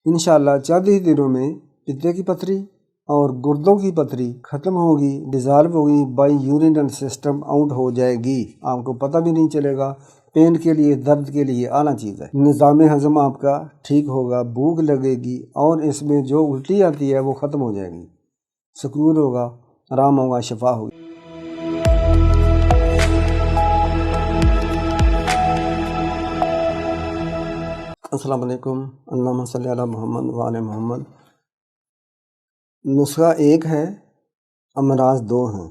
इंशाअल्लाह चंद ही दिनों में पित्ते की पथरी और गुर्दों की पथरी ख़त्म होगी, डिज़ाल्व होगी, बाई यूरिनल सिस्टम आउट हो जाएगी। आपको पता भी नहीं चलेगा। पेन के लिए, दर्द के लिए आला चीज़ है। निज़ाम हज़म आपका ठीक होगा, भूख लगेगी और इसमें जो उल्टी आती है वो ख़त्म हो जाएगी। सुकून होगा, आराम होगा, शिफा होगी। अस्सलाम वालेकुम, अल्लाहुम्मा सल्ली अला मुहम्मद व आले मुहम्मद। नुस्खा एक है, अमराज दो हैं।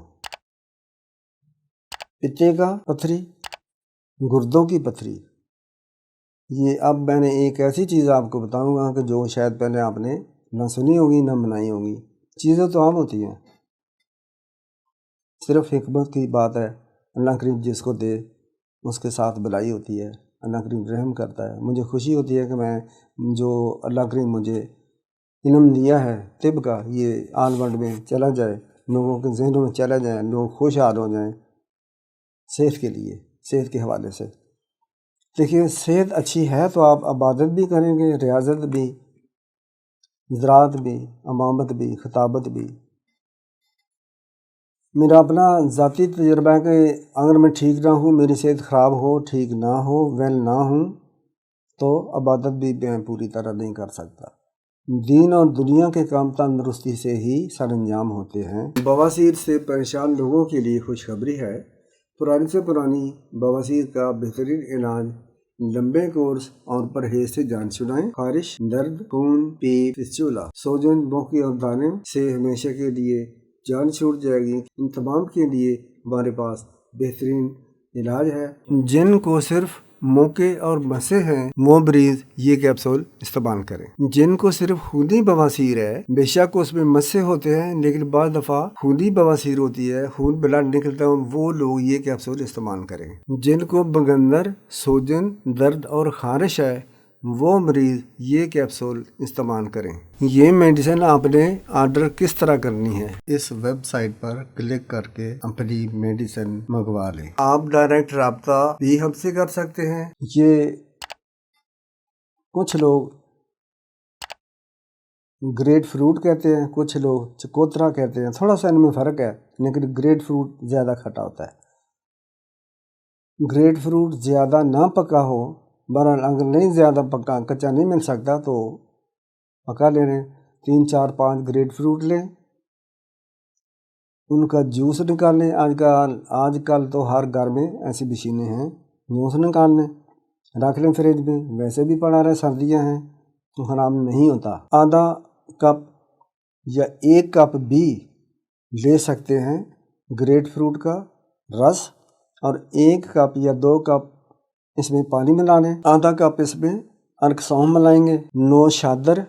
पित्ते का पथरी, गुर्दों की पथरी। ये अब मैंने एक ऐसी चीज़ आपको बताऊंगा कि जो शायद पहले आपने ना सुनी होगी ना बनाई होगी। चीज़ें तो आम होती हैं, सिर्फ हिकमत की बात है। अल्लाह करीम जिसको दे उसके साथ भलाई होती है। अल्लाह करीम रहम करता है। मुझे खुशी होती है कि मैं जो अल्लाह करीम मुझे इल्म दिया है तिब का, ये आल वर्ल्ड में चला जाए, लोगों के जहनों में चला जाए, लोग खुशहाल हो जाएं सेहत के लिए, सेहत के हवाले से। देखिए, सेहत अच्छी है तो आप इबादत भी करेंगे, रियाजत भी, ज़राअत भी, अमामत भी, खिताबत भी। मेरा अपना ज़ाती तजुर्बा है कि अगर मैं ठीक ना हूँ, मेरी सेहत ख़राब हो, ठीक ना हो, वेल ना हूँ, तो इबादत भी मैं पूरी तरह नहीं कर सकता। दीन और दुनिया के काम तंदुरुस्ती से ही सरअंजाम होते हैं। बवासीर से परेशान लोगों के लिए खुशखबरी है। पुरानी से पुरानी बवासीर का बेहतरीन इलाज लंबे कोर्स और परहेज से जान छुड़ाएं। खारिश, दर्द, खून, पीप, फिस्टुला, सोजन, बोकी और दाने से हमेशा के लिए जान छूट जाएगी। इन तमाम के लिए हमारे पास बेहतरीन इलाज है। जिनको सिर्फ मोके और मसे हैं वो मरीज ये कैप्सूल इस्तेमाल करें। जिनको सिर्फ खूनी बवासीर है, बेशक उसमें मसे होते हैं लेकिन बाद दफा खूनी बवासीर होती है, खून ब्लड निकलता है, वो लोग ये कैप्सूल इस्तेमाल करें। जिनको बगंदर, सोजन, दर्द और खारिश है वो मरीज ये कैप्सूल इस्तेमाल करें। ये मेडिसिन आपने ऑर्डर किस तरह करनी है, इस वेबसाइट पर क्लिक करके अपनी मेडिसिन मंगवा लें। आप डायरेक्ट राब्ता भी हमसे कर सकते हैं। ये कुछ लोग ग्रेट फ्रूट कहते हैं, कुछ लोग चकोतरा कहते हैं, थोड़ा सा इनमें फ़र्क है, लेकिन ग्रेट फ्रूट ज़्यादा खट्टा होता है। ग्रेट फ्रूट ज़्यादा ना पका हो, बहरहाल अगर नहीं ज़्यादा पका, कच्चा नहीं मिल सकता तो पका ले लें। 3, 4, 5 ग्रेट फ्रूट लें, उनका जूस निकाल लें। आजकल तो हर घर में ऐसी मशीनें हैं, जूस निकाल लें, रख लें फ्रिज में। वैसे भी पड़ा रहे, सर्दियां हैं तो खराब नहीं होता। आधा कप या 1 कप भी ले सकते हैं ग्रेट फ्रूट का रस, और 1 कप या 2 कप इसमें पानी मिला लें। आधा कप इसमें अर्क सौंफ मिलाएंगे। नौशादर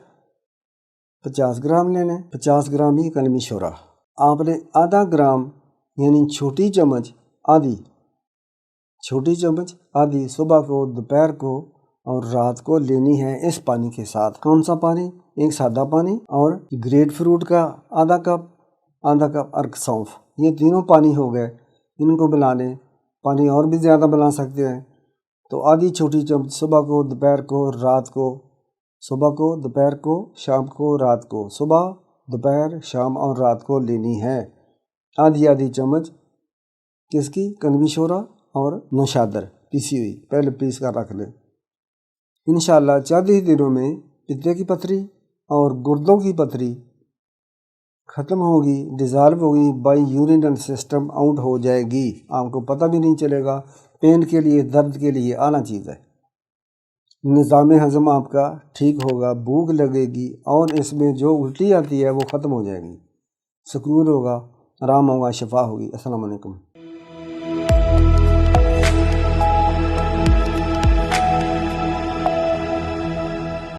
50 ग्राम ले लें, 50 ग्राम ही कलमी शोरा। आपने आधा ग्राम यानी छोटी चम्मच आधी सुबह को, दोपहर को और रात को लेनी है इस पानी के साथ। कौन सा पानी? एक सादा पानी और ग्रेट फ्रूट का आधा कप अर्क सौंफ, ये तीनों पानी हो गए। इनको मिला लें। पानी और भी ज़्यादा बना सकते हैं तो आधी छोटी चम्मच सुबह को, दोपहर को, रात को, सुबह को, दोपहर को, शाम को, रात को, सुबह, दोपहर, शाम और रात को लेनी है। आधी चम्मच किसकी? कलमी शोरा और नौशादर पीसी हुई, पहले पीस कर रख लें। इंशाअल्लाह चंद ही दिनों में पित्ते की पथरी और गुर्दों की पथरी ख़त्म होगी, डिज़ाल्व होगी, बाई यूरिनल सिस्टम आउट हो जाएगी। आपको पता भी नहीं चलेगा। पेन के लिए, दर्द के लिए आला चीज़ है। निज़ाम हज़म आपका ठीक होगा, भूख लगेगी और इसमें जो उल्टी आती है वो ख़त्म हो जाएगी। सुकून होगा, आराम होगा, शिफा होगी। अस्सलाम वालेकुम।